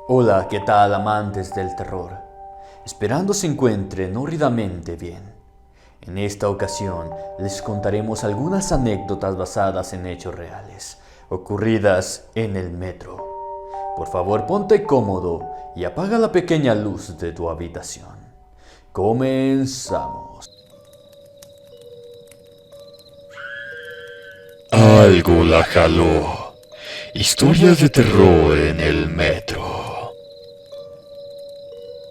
Hola, ¿qué tal amantes del terror? Esperando se encuentren horridamente bien. En esta ocasión les contaremos algunas anécdotas basadas en hechos reales, ocurridas en el metro. Por favor, ponte cómodo y apaga la pequeña luz de tu habitación. Comenzamos. Algo la jaló. Historias de terror en el metro.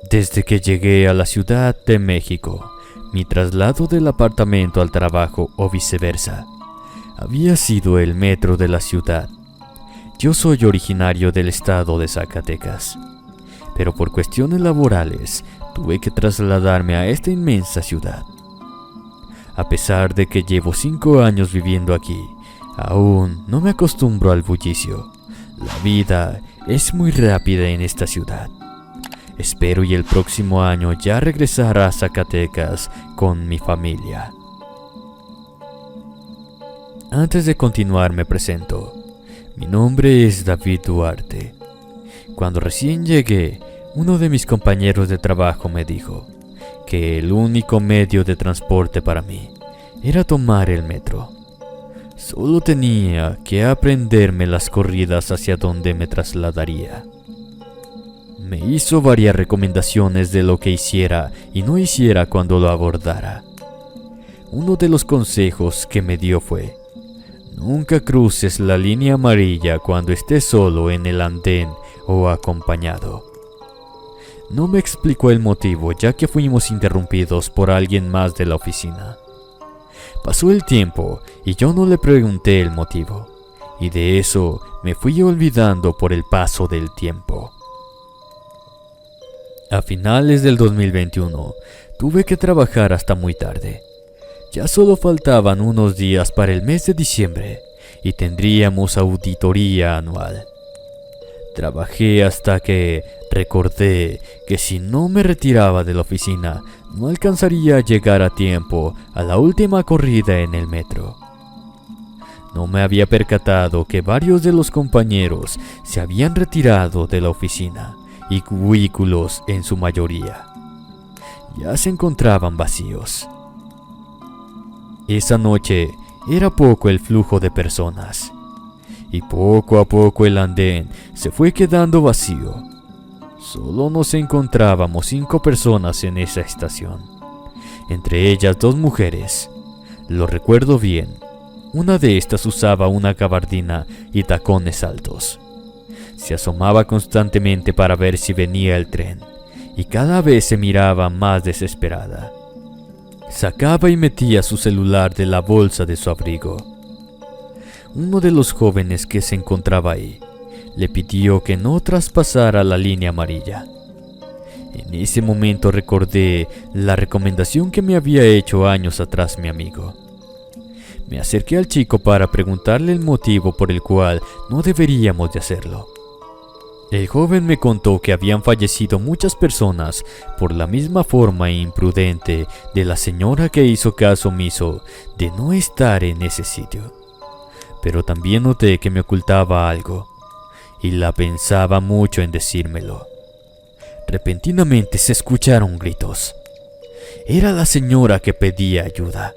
Desde que llegué a la Ciudad de México, mi traslado del apartamento al trabajo o viceversa, había sido el metro de la ciudad. Yo soy originario del estado de Zacatecas, pero por cuestiones laborales tuve que trasladarme a esta inmensa ciudad. A pesar de que llevo 5 años viviendo aquí, aún no me acostumbro al bullicio. La vida es muy rápida en esta ciudad. Espero y el próximo año ya regresar a Zacatecas con mi familia. Antes de continuar me presento. Mi nombre es David Duarte. Cuando recién llegué, uno de mis compañeros de trabajo me dijo que el único medio de transporte para mí era tomar el metro. Solo tenía que aprenderme las corridas hacia donde me trasladaría. Me hizo varias recomendaciones de lo que hiciera y no hiciera cuando lo abordara. Uno de los consejos que me dio fue: nunca cruces la línea amarilla cuando estés solo en el andén o acompañado. No me explicó el motivo, ya que fuimos interrumpidos por alguien más de la oficina. Pasó el tiempo y yo no le pregunté el motivo, y de eso me fui olvidando por el paso del tiempo. A finales del 2021, tuve que trabajar hasta muy tarde. Ya solo faltaban unos días para el mes de diciembre y tendríamos auditoría anual. Trabajé hasta que recordé que si no me retiraba de la oficina, no alcanzaría a llegar a tiempo a la última corrida en el metro. No me había percatado que varios de los compañeros se habían retirado de la oficina y cubículos en su mayoría ya se encontraban vacíos. Esa noche era poco el flujo de personas y poco a poco el andén se fue quedando vacío. Solo nos encontrábamos 5 personas en esa estación, entre ellas 2 mujeres. Lo recuerdo bien, una de estas usaba una gabardina y tacones altos. Se asomaba constantemente para ver si venía el tren, y cada vez se miraba más desesperada. Sacaba y metía su celular de la bolsa de su abrigo. Uno de los jóvenes que se encontraba ahí le pidió que no traspasara la línea amarilla. En ese momento recordé la recomendación que me había hecho años atrás mi amigo. Me acerqué al chico para preguntarle el motivo por el cual no deberíamos de hacerlo. El joven me contó que habían fallecido muchas personas por la misma forma imprudente de la señora que hizo caso omiso de no estar en ese sitio. Pero también noté que me ocultaba algo, y la pensaba mucho en decírmelo. Repentinamente se escucharon gritos. Era la señora que pedía ayuda.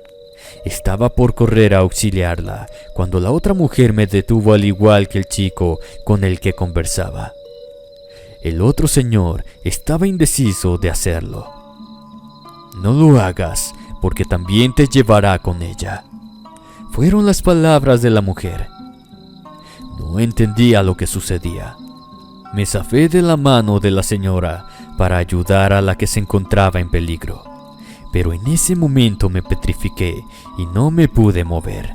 Estaba por correr a auxiliarla cuando la otra mujer me detuvo, al igual que el chico con el que conversaba. El otro señor estaba indeciso de hacerlo. No lo hagas, porque también te llevará con ella, fueron las palabras de la mujer. No entendía lo que sucedía. Me zafé de la mano de la señora para ayudar a la que se encontraba en peligro, pero en ese momento me petrifiqué y no me pude mover.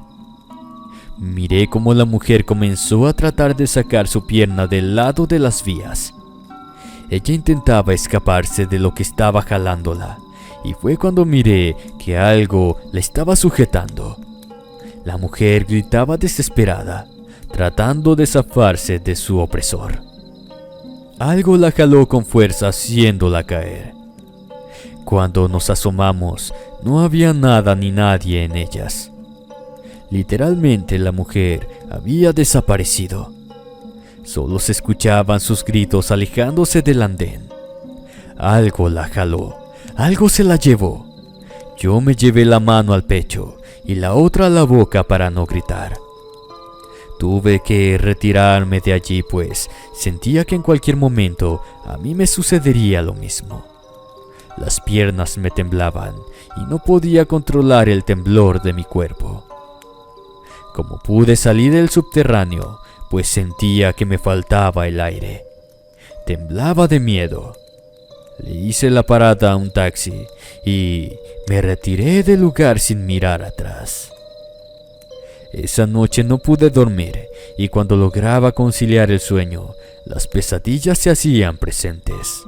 Miré cómo la mujer comenzó a tratar de sacar su pierna del lado de las vías. Ella intentaba escaparse de lo que estaba jalándola, y fue cuando miré que algo la estaba sujetando. La mujer gritaba desesperada, tratando de zafarse de su opresor. Algo la jaló con fuerza, haciéndola caer. Cuando nos asomamos, no había nada ni nadie en ellas. Literalmente la mujer había desaparecido. Solo se escuchaban sus gritos alejándose del andén. Algo la jaló, algo se la llevó. Yo me llevé la mano al pecho y la otra a la boca para no gritar. Tuve que retirarme de allí, pues sentía que en cualquier momento a mí me sucedería lo mismo. Las piernas me temblaban y no podía controlar el temblor de mi cuerpo. Como pude salir del subterráneo, pues sentía que me faltaba el aire. Temblaba de miedo. Le hice la parada a un taxi y me retiré del lugar sin mirar atrás. Esa noche no pude dormir y cuando lograba conciliar el sueño, las pesadillas se hacían presentes.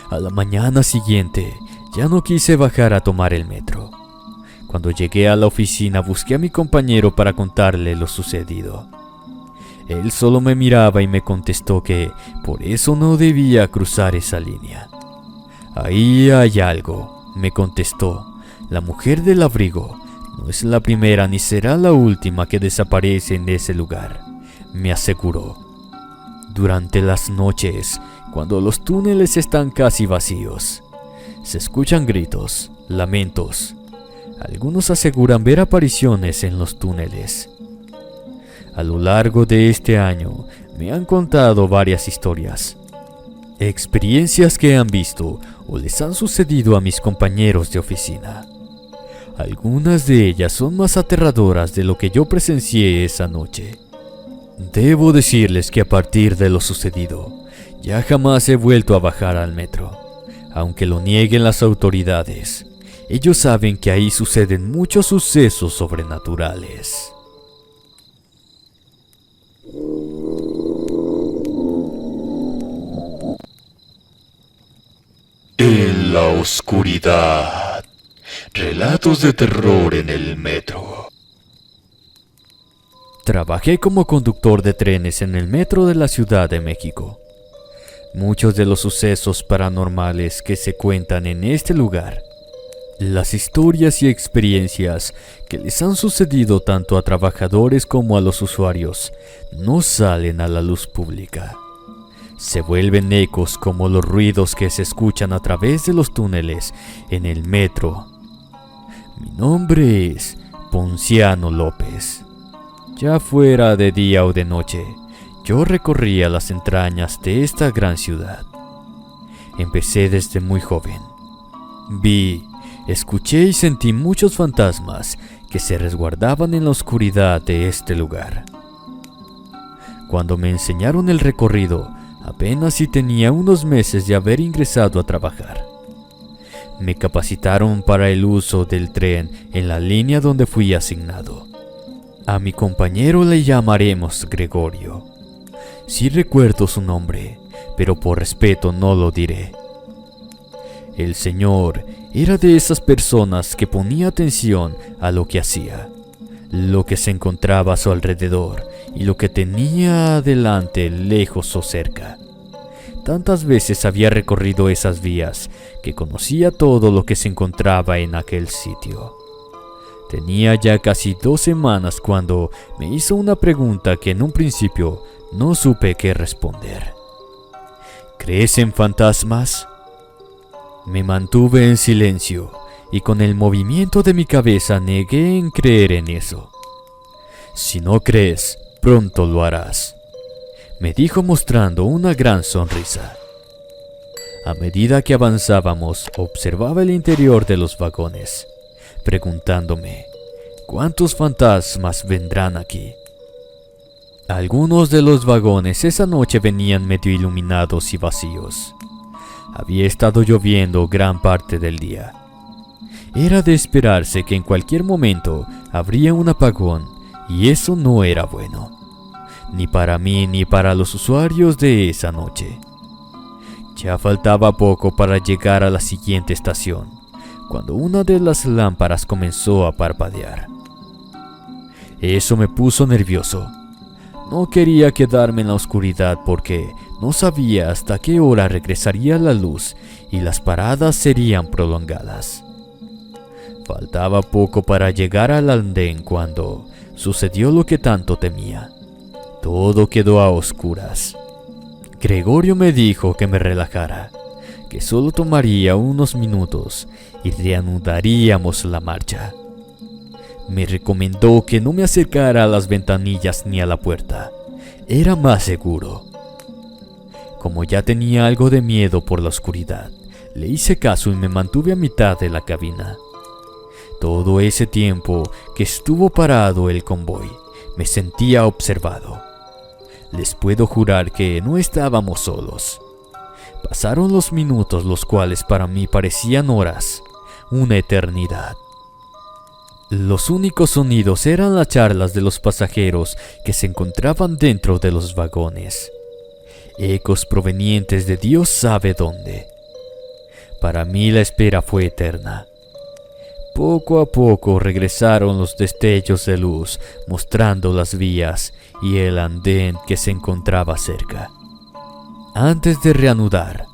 A la mañana siguiente, ya no quise bajar a tomar el metro. Cuando llegué a la oficina busqué a mi compañero para contarle lo sucedido. Él solo me miraba y me contestó que por eso no debía cruzar esa línea. Ahí hay algo, me contestó. La mujer del abrigo no es la primera ni será la última que desaparece en ese lugar, me aseguró. Durante las noches, cuando los túneles están casi vacíos, se escuchan gritos, lamentos. Algunos aseguran ver apariciones en los túneles. A lo largo de este año me han contado varias historias, experiencias que han visto o les han sucedido a mis compañeros de oficina. Algunas de ellas son más aterradoras de lo que yo presencié esa noche. Debo decirles que a partir de lo sucedido, ya jamás he vuelto a bajar al metro, aunque lo nieguen las autoridades. Ellos saben que ahí suceden muchos sucesos sobrenaturales. En la oscuridad. Relatos de terror en el metro. Trabajé como conductor de trenes en el metro de la Ciudad de México. Muchos de los sucesos paranormales que se cuentan en este lugar, las historias y experiencias que les han sucedido tanto a trabajadores como a los usuarios, no salen a la luz pública. Se vuelven ecos como los ruidos que se escuchan a través de los túneles en el metro. Mi nombre es Ponciano López. Ya fuera de día o de noche, yo recorría las entrañas de esta gran ciudad. Empecé desde muy joven. Vi, escuché y sentí muchos fantasmas que se resguardaban en la oscuridad de este lugar. Cuando me enseñaron el recorrido, apenas si tenía unos meses de haber ingresado a trabajar. Me capacitaron para el uso del tren en la línea donde fui asignado. A mi compañero le llamaremos Gregorio. Sí recuerdo su nombre, pero por respeto no lo diré. El señor era de esas personas que ponía atención a lo que hacía, lo que se encontraba a su alrededor y lo que tenía adelante, lejos o cerca. Tantas veces había recorrido esas vías que conocía todo lo que se encontraba en aquel sitio. Tenía ya casi 2 semanas cuando me hizo una pregunta que en un principio no supe qué responder. ¿Crees en fantasmas? Me mantuve en silencio y con el movimiento de mi cabeza negué en creer en eso. Si no crees, pronto lo harás, me dijo mostrando una gran sonrisa. A medida que avanzábamos, observaba el interior de los vagones, preguntándome, ¿cuántos fantasmas vendrán aquí? Algunos de los vagones esa noche venían medio iluminados y vacíos. Había estado lloviendo gran parte del día. Era de esperarse que en cualquier momento habría un apagón, y eso no era bueno, ni para mí ni para los usuarios de esa noche. Ya faltaba poco para llegar a la siguiente estación, cuando una de las lámparas comenzó a parpadear. Eso me puso nervioso. No quería quedarme en la oscuridad porque no sabía hasta qué hora regresaría la luz y las paradas serían prolongadas. Faltaba poco para llegar al andén cuando sucedió lo que tanto temía. Todo quedó a oscuras. Gregorio me dijo que me relajara, que solo tomaría unos minutos y reanudaríamos la marcha. Me recomendó que no me acercara a las ventanillas ni a la puerta. Era más seguro. Como ya tenía algo de miedo por la oscuridad, le hice caso y me mantuve a mitad de la cabina. Todo ese tiempo que estuvo parado el convoy, me sentía observado. Les puedo jurar que no estábamos solos. Pasaron los minutos, los cuales para mí parecían horas, una eternidad. Los únicos sonidos eran las charlas de los pasajeros que se encontraban dentro de los vagones. Ecos provenientes de Dios sabe dónde. Para mí la espera fue eterna. Poco a poco regresaron los destellos de luz, mostrando las vías y el andén que se encontraba cerca. Antes de reanudar,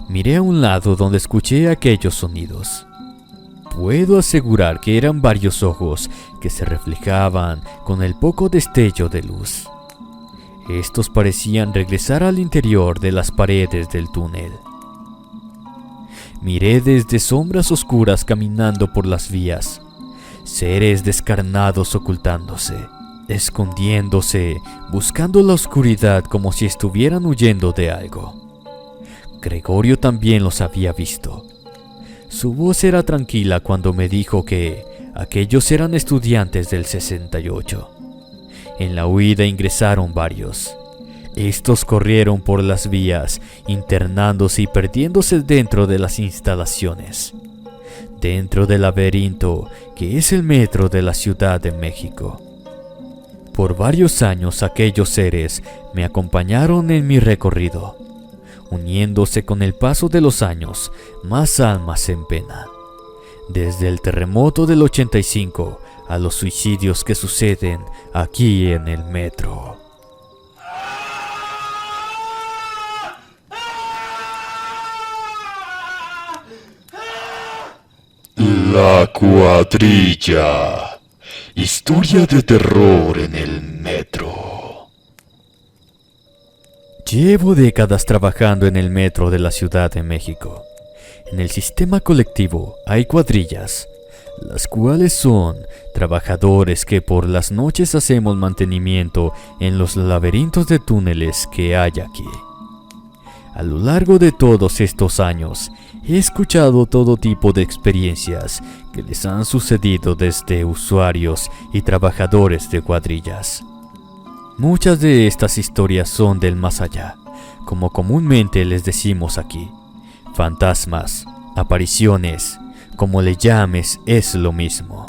miré a un lado donde escuché aquellos sonidos. Puedo asegurar que eran varios ojos que se reflejaban con el poco destello de luz. Estos parecían regresar al interior de las paredes del túnel. Miré desde sombras oscuras caminando por las vías, seres descarnados ocultándose, escondiéndose, buscando la oscuridad como si estuvieran huyendo de algo. Gregorio también los había visto. Su voz era tranquila cuando me dijo que aquellos eran estudiantes del 68. En la huida ingresaron varios. Estos corrieron por las vías, internándose y perdiéndose dentro de las instalaciones, dentro del laberinto que es el metro de la Ciudad de México. Por varios años aquellos seres me acompañaron en mi recorrido, uniéndose con el paso de los años, más almas en pena. Desde el terremoto del 85 a los suicidios que suceden aquí en el metro. La Cuadrilla. Historia de terror en el metro. Llevo décadas trabajando en el metro de la Ciudad de México. En el sistema colectivo hay cuadrillas, las cuales son trabajadores que por las noches hacemos mantenimiento en los laberintos de túneles que hay aquí. A lo largo de todos estos años, he escuchado todo tipo de experiencias que les han sucedido desde usuarios y trabajadores de cuadrillas. Muchas de estas historias son del más allá, como comúnmente les decimos aquí. Fantasmas, apariciones, como le llames, es lo mismo.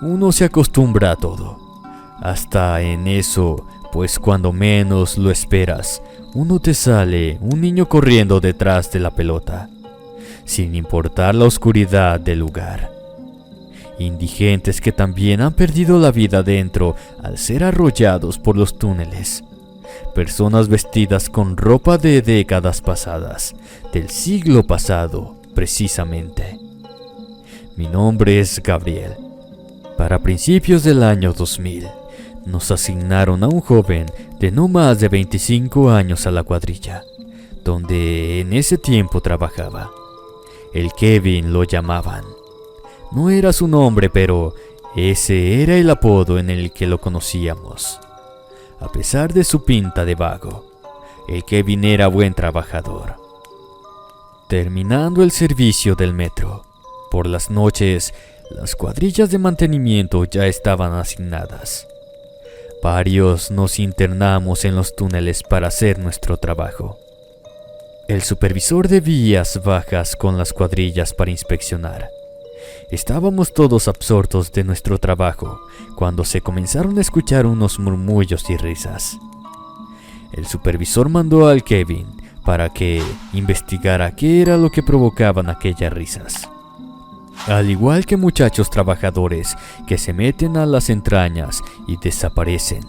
Uno se acostumbra a todo, hasta en eso, pues cuando menos lo esperas, uno te sale un niño corriendo detrás de la pelota, sin importar la oscuridad del lugar. Indigentes que también han perdido la vida dentro al ser arrollados por los túneles. Personas vestidas con ropa de décadas pasadas, del siglo pasado, precisamente. Mi nombre es Gabriel. Para principios del año 2000, nos asignaron a un joven de no más de 25 años a la cuadrilla, donde en ese tiempo trabajaba. El Kevin lo llamaban. No era su nombre, pero ese era el apodo en el que lo conocíamos. A pesar de su pinta de vago, el Kevin era buen trabajador. Terminando el servicio del metro, por las noches, las cuadrillas de mantenimiento ya estaban asignadas. Varios nos internamos en los túneles para hacer nuestro trabajo. El supervisor de vías bajas con las cuadrillas para inspeccionar. Estábamos todos absortos de nuestro trabajo cuando se comenzaron a escuchar unos murmullos y risas. El supervisor mandó al Kevin para que investigara qué era lo que provocaban aquellas risas. Al igual que muchachos trabajadores que se meten a las entrañas y desaparecen,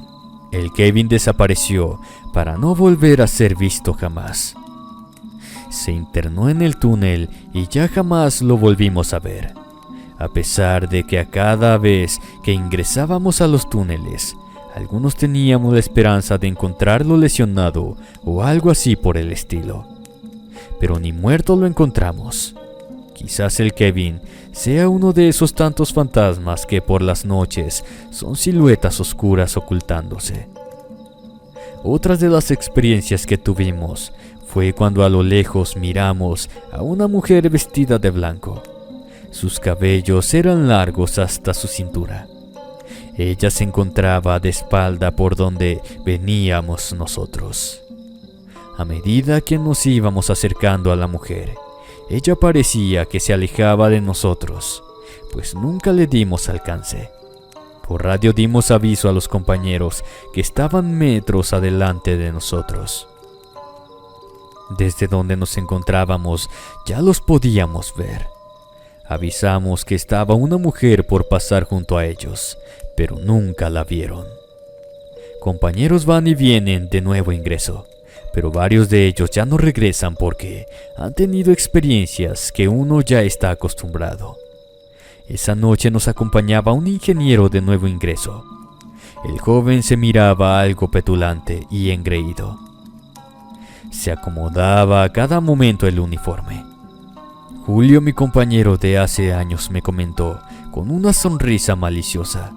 el Kevin desapareció para no volver a ser visto jamás. Se internó en el túnel y ya jamás lo volvimos a ver, a pesar de que a cada vez que ingresábamos a los túneles, Algunos teníamos la esperanza de encontrarlo lesionado o algo así por el estilo. Pero ni muerto lo encontramos. Quizás el Kevin sea uno de esos tantos fantasmas que por las noches son siluetas oscuras ocultándose. Otra de las experiencias que tuvimos fue cuando a lo lejos miramos a una mujer vestida de blanco. Sus cabellos eran largos hasta su cintura. Ella se encontraba de espalda por donde veníamos nosotros. A medida que nos íbamos acercando a la mujer, ella parecía que se alejaba de nosotros, pues nunca le dimos alcance. Por radio dimos aviso a los compañeros que estaban metros adelante de nosotros. Desde donde nos encontrábamos ya los podíamos ver. Avisamos que estaba una mujer por pasar junto a ellos, pero nunca la vieron. Compañeros van y vienen de nuevo ingreso, pero varios de ellos ya no regresan porque han tenido experiencias que uno ya está acostumbrado. Esa noche nos acompañaba un ingeniero de nuevo ingreso. El joven se miraba algo petulante y engreído. Se acomodaba a cada momento el uniforme. Julio, mi compañero de hace años, me comentó con una sonrisa maliciosa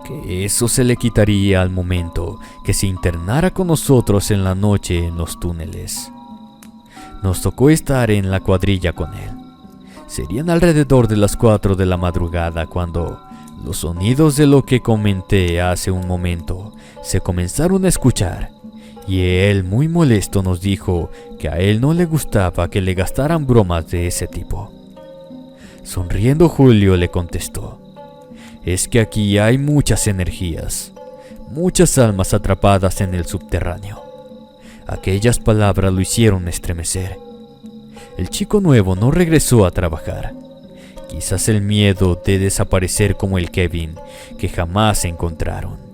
que eso se le quitaría al momento que se internara con nosotros en la noche en los túneles. Nos tocó estar en la cuadrilla con él. Serían alrededor de las 4 de la madrugada cuando los sonidos de lo que comenté hace un momento se comenzaron a escuchar, y él, muy molesto, nos dijo que a él no le gustaba que le gastaran bromas de ese tipo. Sonriendo, Julio le contestó: es que aquí hay muchas energías, muchas almas atrapadas en el subterráneo. Aquellas palabras lo hicieron estremecer. El chico nuevo no regresó a trabajar. Quizás el miedo de desaparecer como el Kevin, que jamás se encontraron.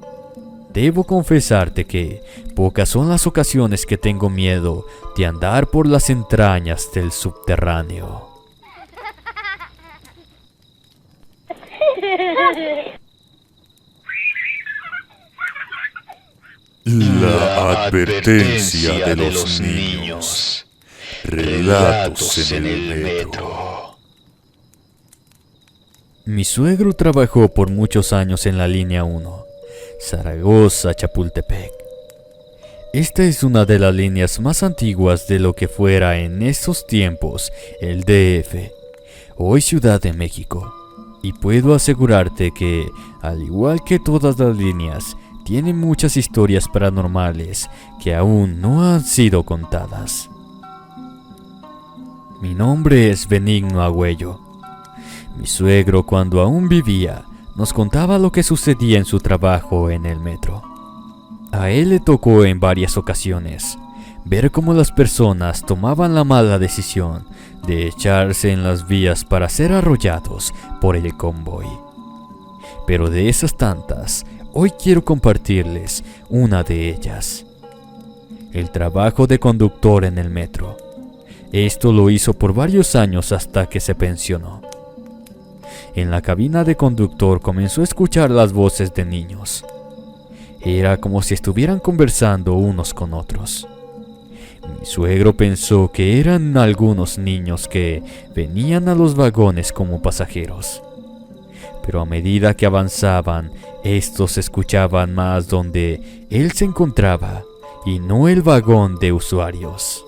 Debo confesarte que pocas son las ocasiones que tengo miedo de andar por las entrañas del subterráneo. La advertencia de los niños. Relatos en el metro. Mi suegro trabajó por muchos años en la línea 1, Zaragoza-Chapultepec. Esta es una de las líneas más antiguas de lo que fuera en esos tiempos el DF, hoy Ciudad de México. Y puedo asegurarte que, al igual que todas las líneas, tiene muchas historias paranormales que aún no han sido contadas. Mi nombre es Benigno Agüello. Mi suegro, cuando aún vivía, nos contaba lo que sucedía en su trabajo en el metro. A él le tocó en varias ocasiones ver cómo las personas tomaban la mala decisión de echarse en las vías para ser arrollados por el convoy. Pero de esas tantas, hoy quiero compartirles una de ellas. El trabajo de conductor en el metro. Esto lo hizo por varios años hasta que se pensionó. En la cabina de conductor comenzó a escuchar las voces de niños. Era como si estuvieran conversando unos con otros. Mi suegro pensó que eran algunos niños que venían a los vagones como pasajeros. Pero a medida que avanzaban, estos se escuchaban más donde él se encontraba y no el vagón de usuarios.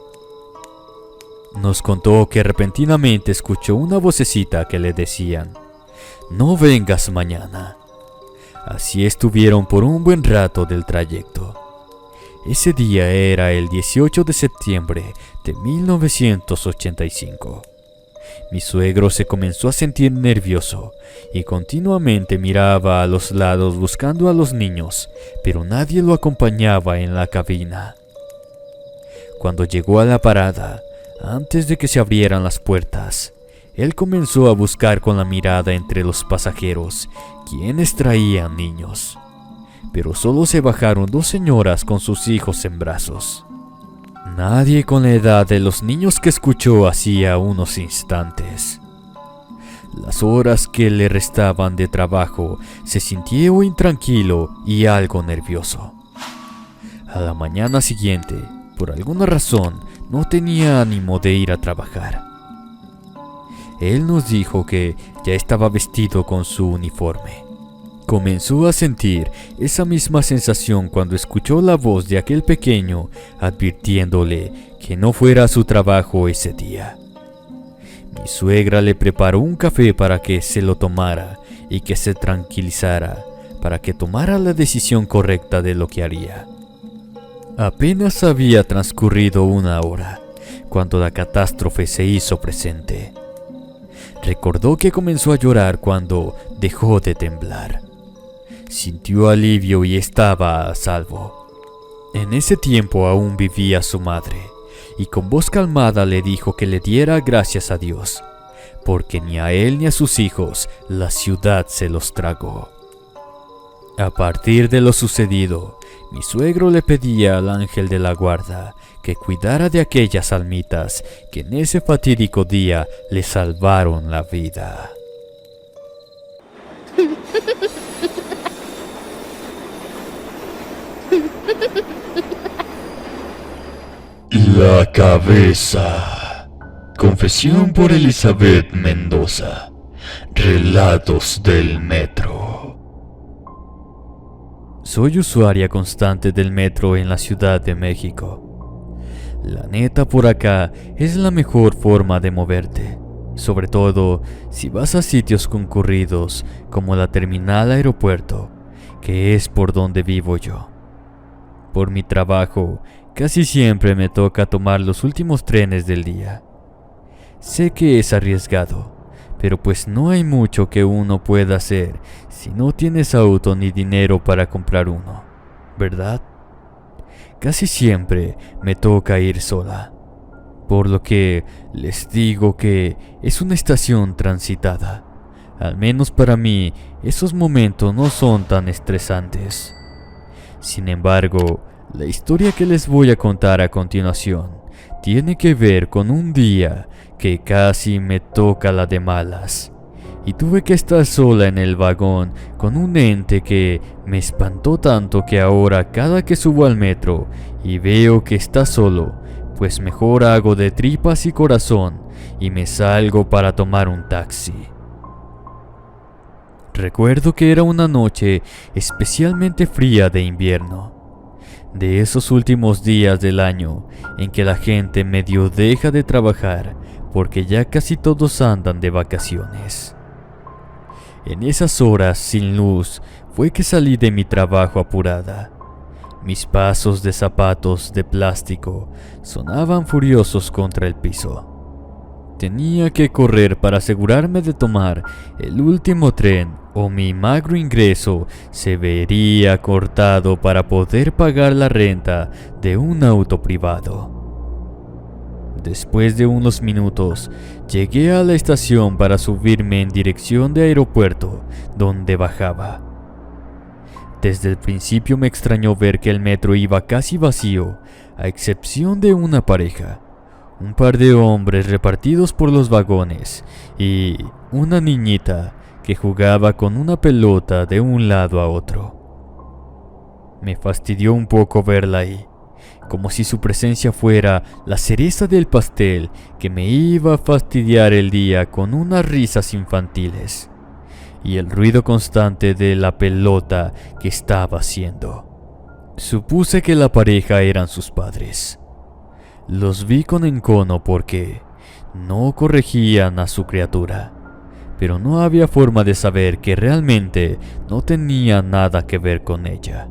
Nos contó que repentinamente escuchó una vocecita que le decían: «No vengas mañana». Así estuvieron por un buen rato del trayecto. Ese día era el 18 de septiembre de 1985. Mi suegro se comenzó a sentir nervioso y continuamente miraba a los lados buscando a los niños, pero nadie lo acompañaba en la cabina. Cuando llegó a la parada, antes de que se abrieran las puertas, él comenzó a buscar con la mirada entre los pasajeros quienes traían niños. Pero solo se bajaron 2 señoras con sus hijos en brazos. Nadie con la edad de los niños que escuchó hacía unos instantes. Las horas que le restaban de trabajo se sintió intranquilo y algo nervioso. A la mañana siguiente, por alguna razón, no tenía ánimo de ir a trabajar. Él nos dijo que ya estaba vestido con su uniforme. Comenzó a sentir esa misma sensación cuando escuchó la voz de aquel pequeño advirtiéndole que no fuera a su trabajo ese día. Mi suegra le preparó un café para que se lo tomara y que se tranquilizara, para que tomara la decisión correcta de lo que haría. Apenas había transcurrido una hora cuando la catástrofe se hizo presente. Recordó que comenzó a llorar cuando dejó de temblar. Sintió alivio y estaba a salvo. En ese tiempo aún vivía su madre, y con voz calmada le dijo que le diera gracias a Dios, porque ni a él ni a sus hijos la ciudad se los tragó. A partir de lo sucedido, mi suegro le pedía al ángel de la guarda que cuidara de aquellas almitas que en ese fatídico día le salvaron la vida. La cabeza. Confesión por Elizabeth Mendoza. Relatos del metro. Soy usuaria constante del metro en la Ciudad de México. La neta, por acá es la mejor forma de moverte, sobre todo si vas a sitios concurridos como la terminal aeropuerto, que es por donde vivo yo. Por mi trabajo, casi siempre me toca tomar los últimos trenes del día. Sé que es arriesgado, pero pues no hay mucho que uno pueda hacer si no tienes auto ni dinero para comprar uno, ¿verdad? Casi siempre me toca ir sola, por lo que les digo que es una estación transitada. Al menos para mí, esos momentos no son tan estresantes. Sin embargo, la historia que les voy a contar a continuación tiene que ver con un día que casi me toca la de malas, y tuve que estar sola en el vagón con un ente que me espantó tanto que ahora cada que subo al metro y veo que está solo, pues mejor hago de tripas y corazón y me salgo para tomar un taxi. Recuerdo que era una noche especialmente fría de invierno, de esos últimos días del año en que la gente medio deja de trabajar porque ya casi todos andan de vacaciones. En esas horas sin luz fue que salí de mi trabajo apurada. Mis pasos de zapatos de plástico sonaban furiosos contra el piso. Tenía que correr para asegurarme de tomar el último tren o mi magro ingreso se vería cortado para poder pagar la renta de un auto privado. Después de unos minutos, llegué a la estación para subirme en dirección de aeropuerto, donde bajaba. Desde el principio me extrañó ver que el metro iba casi vacío, a excepción de una pareja, un par de hombres repartidos por los vagones y una niñita que jugaba con una pelota de un lado a otro. Me fastidió un poco verla ahí, como si su presencia fuera la cereza del pastel que me iba a fastidiar el día con unas risas infantiles y el ruido constante de la pelota que estaba haciendo. Supuse que la pareja eran sus padres. Los vi con encono porque no corregían a su criatura, pero no había forma de saber que realmente no tenía nada que ver con ella.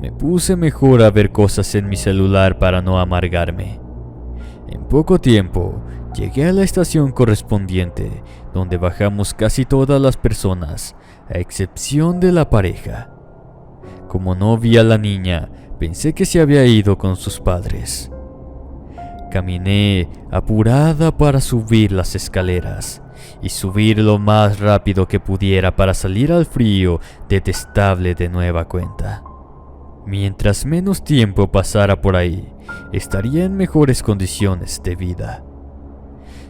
Me puse mejor a ver cosas en mi celular para no amargarme. En poco tiempo, llegué a la estación correspondiente, donde bajamos casi todas las personas, a excepción de la pareja. Como no vi a la niña, pensé que se había ido con sus padres. Caminé apurada para subir las escaleras y subir lo más rápido que pudiera para salir al frío detestable de nueva cuenta. Mientras menos tiempo pasara por ahí, estaría en mejores condiciones de vida.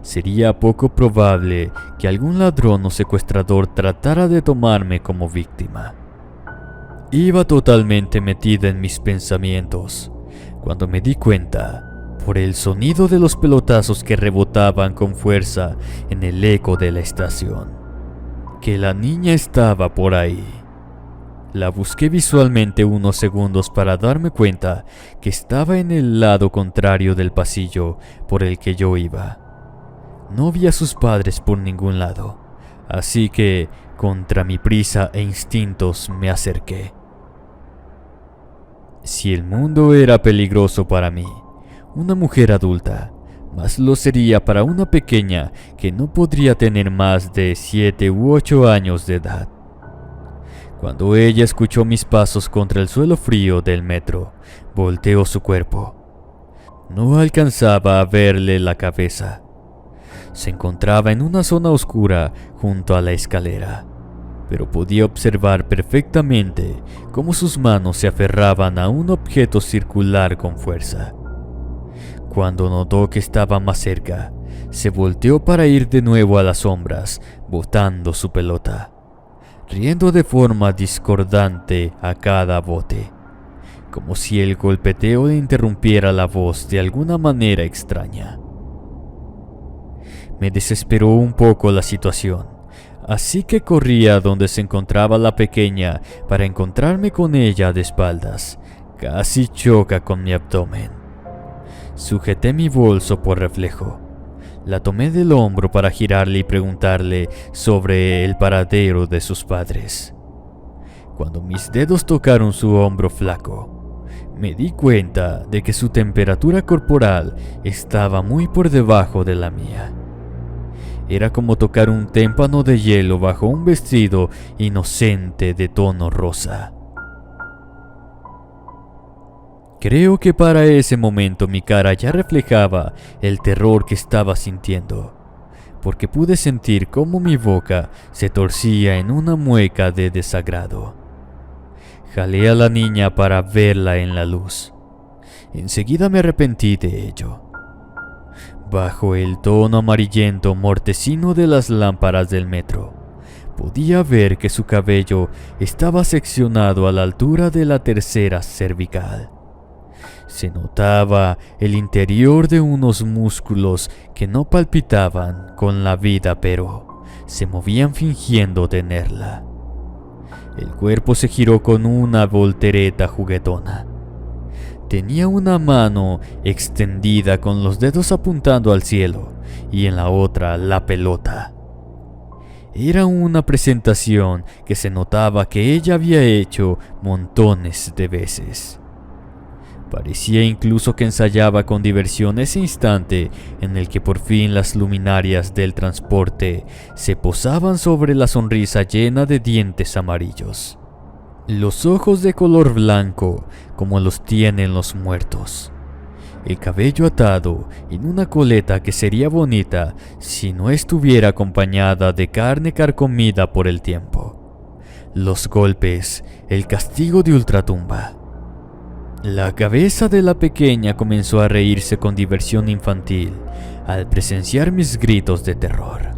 sería poco probable que algún ladrón o secuestrador tratara de tomarme como víctima. Iba totalmente metida en mis pensamientos cuando me di cuenta, por el sonido de los pelotazos que rebotaban con fuerza en el eco de la estación, que la niña estaba por ahí. La busqué visualmente unos segundos para darme cuenta que estaba en el lado contrario del pasillo por el que yo iba. No vi a sus padres por ningún lado, así que, contra mi prisa e instintos, me acerqué. Si el mundo era peligroso para mí, una mujer adulta, más lo sería para una pequeña que no podría tener más de 7 u 8 años de edad. Cuando ella escuchó mis pasos contra el suelo frío del metro, volteó su cuerpo. No alcanzaba a verle la cabeza. Se encontraba en una zona oscura junto a la escalera, pero podía observar perfectamente cómo sus manos se aferraban a un objeto circular con fuerza. Cuando notó que estaba más cerca, se volteó para ir de nuevo a las sombras, botando su pelota, riendo de forma discordante a cada bote, como si el golpeteo le interrumpiera la voz de alguna manera extraña. Me desesperó un poco la situación, así que corrí a donde se encontraba la pequeña para encontrarme con ella de espaldas. Casi choca con mi abdomen. Sujeté mi bolso por reflejo. La tomé del hombro para girarle y preguntarle sobre el paradero de sus padres. Cuando mis dedos tocaron su hombro flaco, me di cuenta de que su temperatura corporal estaba muy por debajo de la mía. Era como tocar un témpano de hielo bajo un vestido inocente de tono rosa. Creo que para ese momento mi cara ya reflejaba el terror que estaba sintiendo, porque pude sentir cómo mi boca se torcía en una mueca de desagrado. Jalé a la niña para verla en la luz. Enseguida me arrepentí de ello. Bajo el tono amarillento mortecino de las lámparas del metro, podía ver que su cabello estaba seccionado a la altura de la tercera cervical. Se notaba el interior de unos músculos que no palpitaban con la vida, pero se movían fingiendo tenerla. El cuerpo se giró con una voltereta juguetona. Tenía una mano extendida con los dedos apuntando al cielo y en la otra la pelota. Era una presentación que se notaba que ella había hecho montones de veces. Parecía incluso que ensayaba con diversión ese instante en el que por fin las luminarias del transporte se posaban sobre la sonrisa llena de dientes amarillos. Los ojos de color blanco, como los tienen los muertos. El cabello atado en una coleta que sería bonita si no estuviera acompañada de carne carcomida por el tiempo. Los golpes, el castigo de ultratumba. La cabeza de la pequeña comenzó a reírse con diversión infantil al presenciar mis gritos de terror.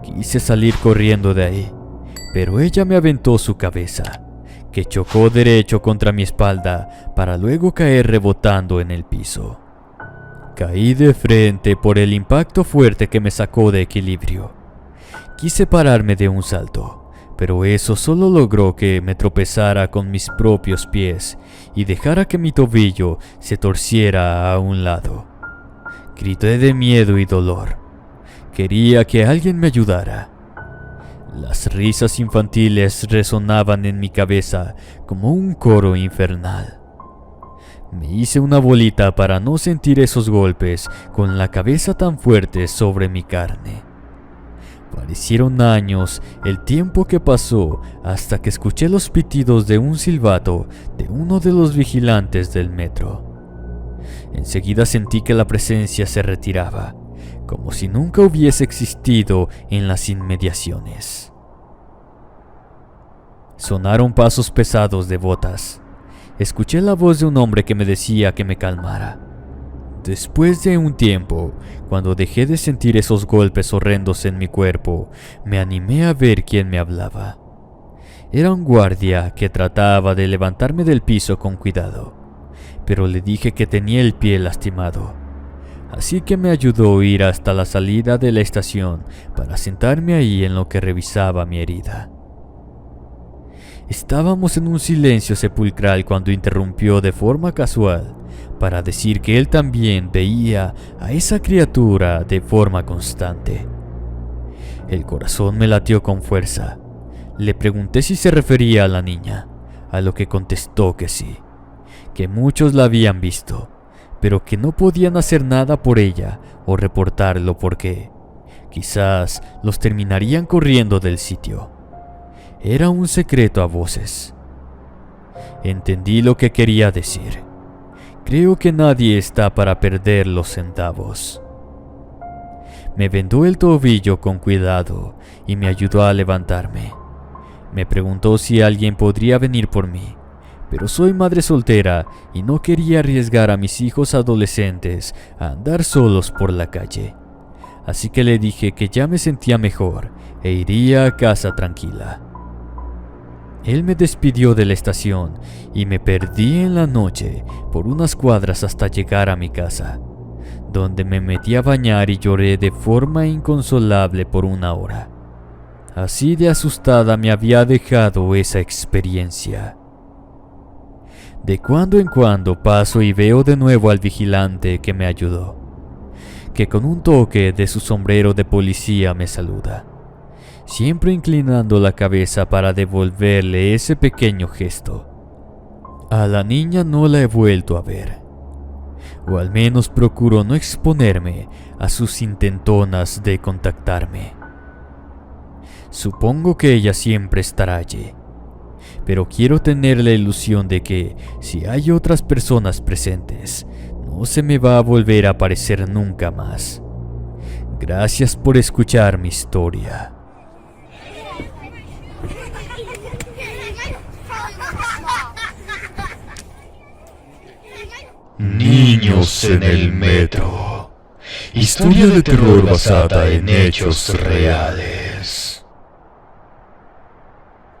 Quise salir corriendo de ahí, pero ella me aventó su cabeza, que chocó derecho contra mi espalda para luego caer rebotando en el piso. Caí de frente por el impacto fuerte que me sacó de equilibrio. Quise pararme de un salto, pero eso solo logró que me tropezara con mis propios pies y dejara que mi tobillo se torciera a un lado. Grité de miedo y dolor. Quería que alguien me ayudara. Las risas infantiles resonaban en mi cabeza como un coro infernal. Me hice una bolita para no sentir esos golpes con la cabeza tan fuerte sobre mi carne. Parecieron años el tiempo que pasó hasta que escuché los pitidos de un silbato de uno de los vigilantes del metro. Enseguida sentí que la presencia se retiraba, como si nunca hubiese existido en las inmediaciones. Sonaron pasos pesados de botas. Escuché la voz de un hombre que me decía que me calmara. Después de un tiempo, cuando dejé de sentir esos golpes horrendos en mi cuerpo, me animé a ver quién me hablaba. Era un guardia que trataba de levantarme del piso con cuidado, pero le dije que tenía el pie lastimado. Así que me ayudó a ir hasta la salida de la estación para sentarme ahí en lo que revisaba mi herida. Estábamos en un silencio sepulcral cuando interrumpió de forma casual para decir que él también veía a esa criatura de forma constante. El corazón me latió con fuerza. Le pregunté si se refería a la niña, a lo que contestó que sí, que muchos la habían visto, pero que no podían hacer nada por ella o reportarlo porque quizás los terminarían corriendo del sitio. Era un secreto a voces. Entendí lo que quería decir. Creo que nadie está para perder los centavos. Me vendó el tobillo con cuidado y me ayudó a levantarme. Me preguntó si alguien podría venir por mí, pero soy madre soltera y no quería arriesgar a mis hijos adolescentes a andar solos por la calle. Así que le dije que ya me sentía mejor e iría a casa tranquila. Él me despidió de la estación y me perdí en la noche por unas cuadras hasta llegar a mi casa, donde me metí a bañar y lloré de forma inconsolable por 1 hora. Así de asustada me había dejado esa experiencia. De cuando en cuando paso y veo de nuevo al vigilante que me ayudó, que con un toque de su sombrero de policía me saluda, siempre inclinando la cabeza para devolverle ese pequeño gesto. A la niña no la he vuelto a ver, o al menos procuro no exponerme a sus intentonas de contactarme. Supongo que ella siempre estará allí, pero quiero tener la ilusión de que si hay otras personas presentes, no se me va a volver a aparecer nunca más. Gracias por escuchar mi historia. Niños en el metro. Historia de terror basada en hechos reales.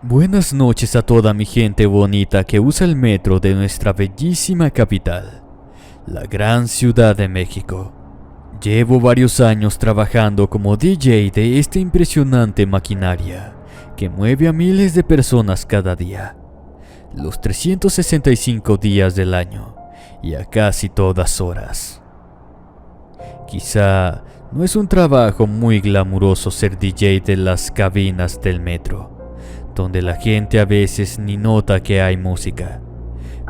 Buenas noches a toda mi gente bonita que usa el metro de nuestra bellísima capital, la gran Ciudad de México. Llevo varios años trabajando como DJ de esta impresionante maquinaria que mueve a miles de personas cada día, los 365 días del año y a casi todas horas. Quizá no es un trabajo muy glamuroso ser DJ de las cabinas del metro, donde la gente a veces ni nota que hay música,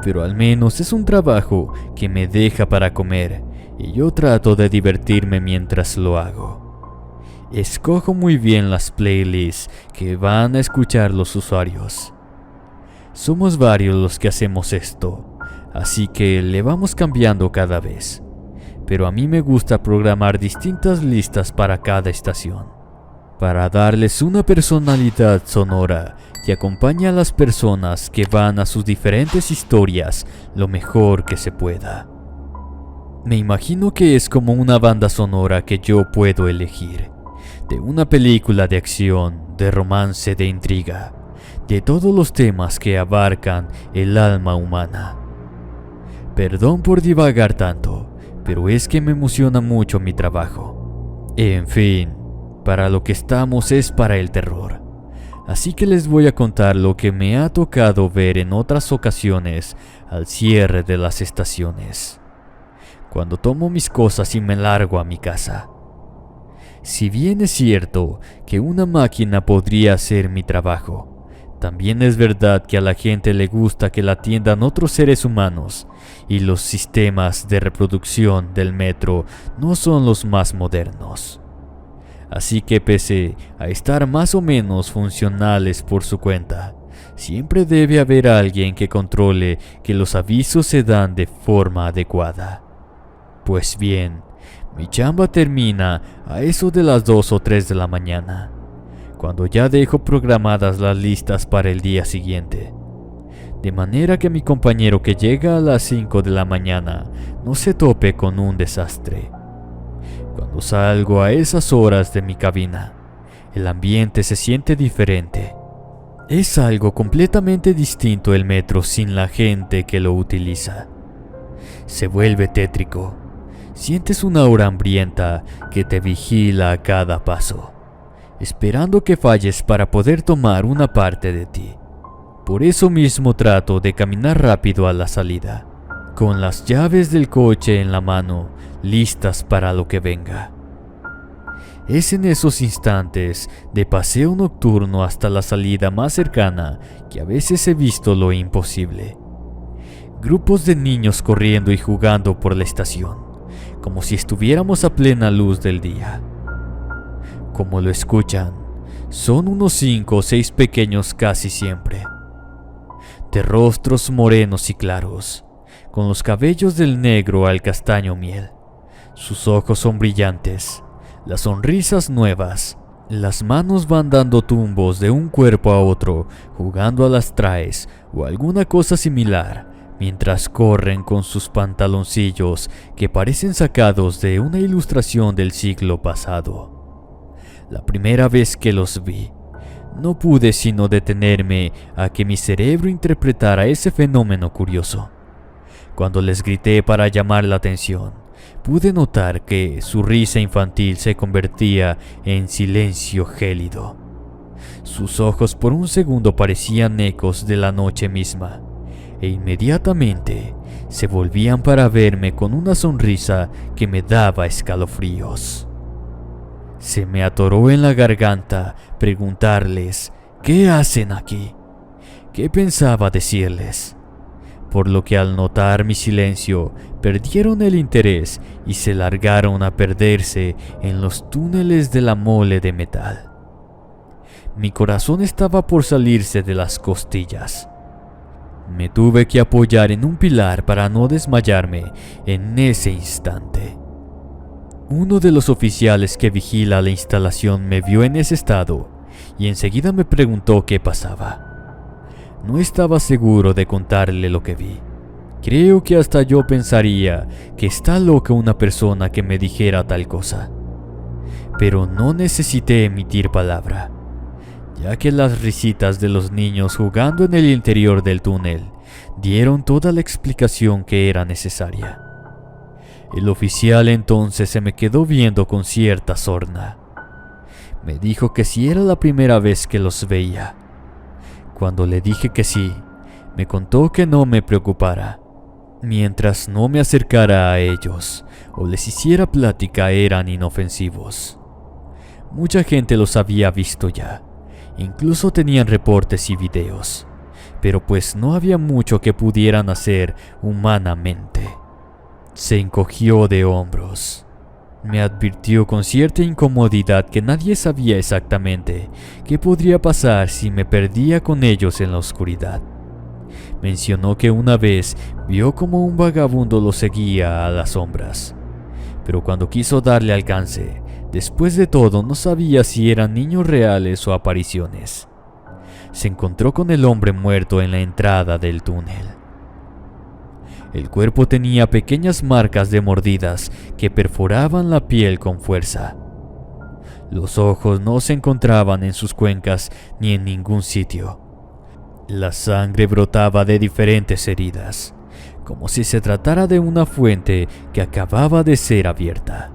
pero al menos es un trabajo que me deja para comer y yo trato de divertirme mientras lo hago. Escojo muy bien las playlists que van a escuchar los usuarios. Somos varios los que hacemos esto, así que le vamos cambiando cada vez, pero a mí me gusta programar distintas listas para cada estación, para darles una personalidad sonora que acompañe a las personas que van a sus diferentes historias lo mejor que se pueda. Me imagino que es como una banda sonora que yo puedo elegir, de una película de acción, de romance, de intriga, de todos los temas que abarcan el alma humana. Perdón por divagar tanto, pero es que me emociona mucho mi trabajo. En fin, para lo que estamos es para el terror. Así que les voy a contar lo que me ha tocado ver en otras ocasiones al cierre de las estaciones, cuando tomo mis cosas y me largo a mi casa. Si bien es cierto que una máquina podría hacer mi trabajo, también es verdad que a la gente le gusta que la atiendan otros seres humanos y los sistemas de reproducción del metro no son los más modernos. Así que pese a estar más o menos funcionales por su cuenta, siempre debe haber alguien que controle que los avisos se dan de forma adecuada. Pues bien, mi chamba termina a eso de las 2 o 3 de la mañana, cuando ya dejo programadas las listas para el día siguiente. De manera que mi compañero que llega a las 5 de la mañana no se tope con un desastre. Cuando salgo a esas horas de mi cabina, el ambiente se siente diferente. Es algo completamente distinto el metro sin la gente que lo utiliza. Se vuelve tétrico. Sientes una aura hambrienta que te vigila a cada paso, esperando que falles para poder tomar una parte de ti. Por eso mismo trato de caminar rápido a la salida, con las llaves del coche en la mano, listas para lo que venga. Es en esos instantes de paseo nocturno hasta la salida más cercana que a veces he visto lo imposible. Grupos de niños corriendo y jugando por la estación, como si estuviéramos a plena luz del día. Como lo escuchan, son unos 5 o 6 pequeños casi siempre, de rostros morenos y claros, con los cabellos del negro al castaño miel. Sus ojos son brillantes, las sonrisas nuevas, las manos van dando tumbos de un cuerpo a otro, jugando a las traes o alguna cosa similar, mientras corren con sus pantaloncillos que parecen sacados de una ilustración del siglo pasado. La primera vez que los vi, no pude sino detenerme a que mi cerebro interpretara ese fenómeno curioso. Cuando les grité para llamar la atención, pude notar que su risa infantil se convertía en silencio gélido. Sus ojos por un segundo parecían ecos de la noche misma, e inmediatamente se volvían para verme con una sonrisa que me daba escalofríos. Se me atoró en la garganta preguntarles qué hacen aquí, qué pensaba decirles, por lo que al notar mi silencio perdieron el interés y se largaron a perderse en los túneles de la mole de metal. Mi corazón estaba por salirse de las costillas. Me tuve que apoyar en un pilar para no desmayarme en ese instante. Uno de los oficiales que vigila la instalación me vio en ese estado y enseguida me preguntó qué pasaba. No estaba seguro de contarle lo que vi. Creo que hasta yo pensaría que está loca una persona que me dijera tal cosa. Pero no necesité emitir palabra, ya que las risitas de los niños jugando en el interior del túnel dieron toda la explicación que era necesaria. El oficial entonces se me quedó viendo con cierta sorna. Me dijo que si era la primera vez que los veía. Cuando le dije que sí, me contó que no me preocupara. Mientras no me acercara a ellos o les hiciera plática eran inofensivos. Mucha gente los había visto ya. Incluso tenían reportes y videos, pero pues no había mucho que pudieran hacer humanamente. Se encogió de hombros. Me advirtió con cierta incomodidad que nadie sabía exactamente qué podría pasar si me perdía con ellos en la oscuridad. Mencionó que una vez vio como un vagabundo lo seguía a las sombras, pero cuando quiso darle alcance, después de todo no sabía si eran niños reales o apariciones. Se encontró con el hombre muerto en la entrada del túnel. El cuerpo tenía pequeñas marcas de mordidas que perforaban la piel con fuerza. Los ojos no se encontraban en sus cuencas ni en ningún sitio. La sangre brotaba de diferentes heridas, como si se tratara de una fuente que acababa de ser abierta.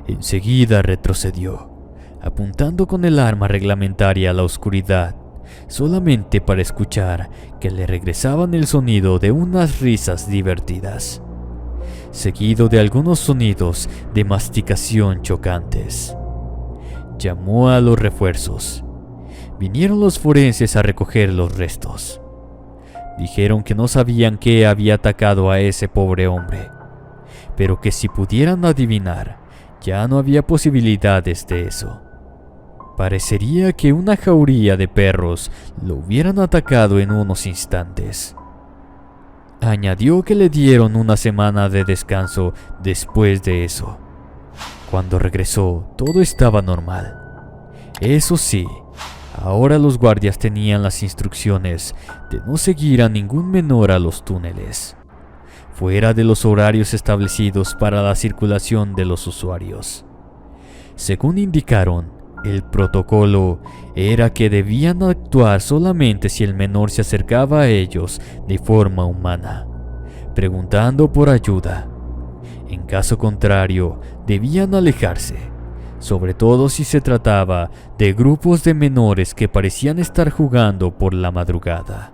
Enseguida retrocedió, apuntando con el arma reglamentaria a la oscuridad, solamente para escuchar que le regresaban el sonido de unas risas divertidas, seguido de algunos sonidos de masticación chocantes. Llamó a los refuerzos. Vinieron los forenses a recoger los restos. Dijeron que no sabían qué había atacado a ese pobre hombre, pero que si pudieran adivinar, ya no había posibilidades de eso. Parecería que una jauría de perros lo hubieran atacado en unos instantes. Añadió que le dieron una semana de descanso después de eso. Cuando regresó, todo estaba normal. Eso sí, ahora los guardias tenían las instrucciones de no seguir a ningún menor a los túneles. fuera de los horarios establecidos para la circulación de los usuarios. Según indicaron, el protocolo era que debían actuar solamente si el menor se acercaba a ellos de forma humana, preguntando por ayuda. En caso contrario, debían alejarse, sobre todo si se trataba de grupos de menores que parecían estar jugando por la madrugada.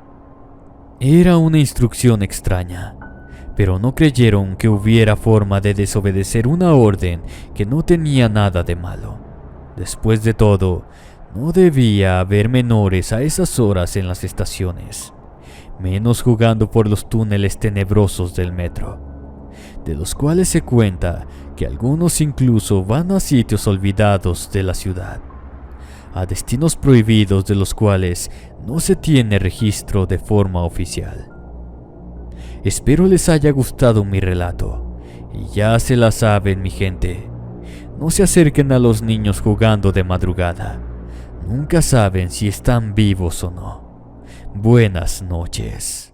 Era una instrucción extraña, pero no creyeron que hubiera forma de desobedecer una orden que no tenía nada de malo. Después de todo, no debía haber menores a esas horas en las estaciones, menos jugando por los túneles tenebrosos del metro, de los cuales se cuenta que algunos incluso van a sitios olvidados de la ciudad, a destinos prohibidos de los cuales no se tiene registro de forma oficial. Espero les haya gustado mi relato, y ya se la saben, mi gente. No se acerquen a los niños jugando de madrugada. Nunca saben si están vivos o no. Buenas noches.